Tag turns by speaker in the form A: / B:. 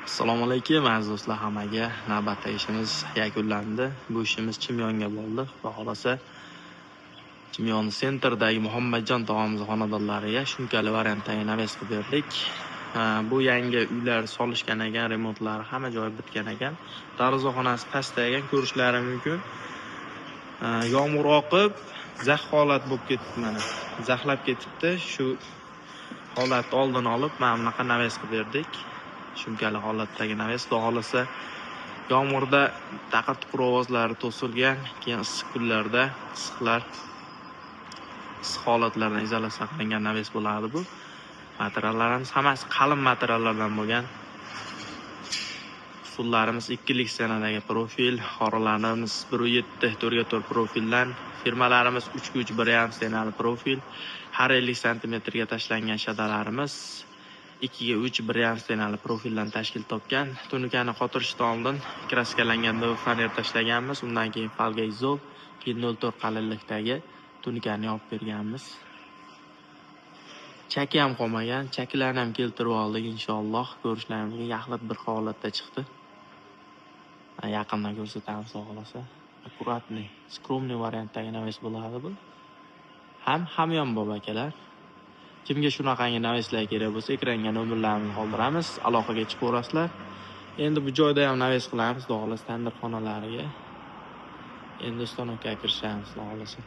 A: Assalomu alaykum aziz do'stlar, hammaga navbatdagi ishimiz yakunlandi. Bu ishimiz Chimyonga bo'ldi. Xudo xolasa Chimyon sentrdagi Muhammadjon tog'amiz xonadonlariga shunchali variantdagi naves qilib berdik. Bu yangi uylar solishgan ekan, remontlari hamma joyi bitgan ekan. Darvozaxonasi pastda ekan, ko'rishlari mumkin. Yomg'ir oqib, zax holat bo'lib ketibdi mana. Zaxlab ketibdi. Shu holatni oldini olib, mana bunaqa naves qilib berdik. Shunchali holatdagi naves. Xudo xolasa yomg'irda taqir-tuqir ovozlari to'silgan, keyin issiq kunlarda issiq holatlardan izolyatsiya qilingan naves bo'ladi bu. Materiallarimiz hammasi qalin materiallardan bo'lgan. Usullarimiz 2lik senadagi profil, xoralarimiz 1.7 4x4 profildan, firmalarimiz 3x3 1.5 senali profil, har 50 cm ga tashlangan shadalarimiz 2x3 1.5 senali profildan tashkil topgan. Tunikani qotirishdan oldin kraskalangan faner tashlaganmiz, undan keyin falga izol, keyin 0.4 qalinlikdagi tunikani yopib berganmiz. Chaki ham qolmagan, chakilarni ham keltirib oldik inshaalloh. Ko'rishlarimizga yaxlit bir holatda chiqdi. Yaqindan ko'rsatamiz xudo xolasa. Akkuratniy, skromniy variantdagi naves bo'ladi bu. Hamyon akalar. Kimga shunaqangi naveslar kerak bo'lsa, ekranga nomerlarni qoldiramiz, aloqaga chiqaverasizlar. Endi bu joyda ham naves qilamiz, xudo xolasa tandir xonalariga. Endi ustanovkaga kirishamiz, xudo xolasa.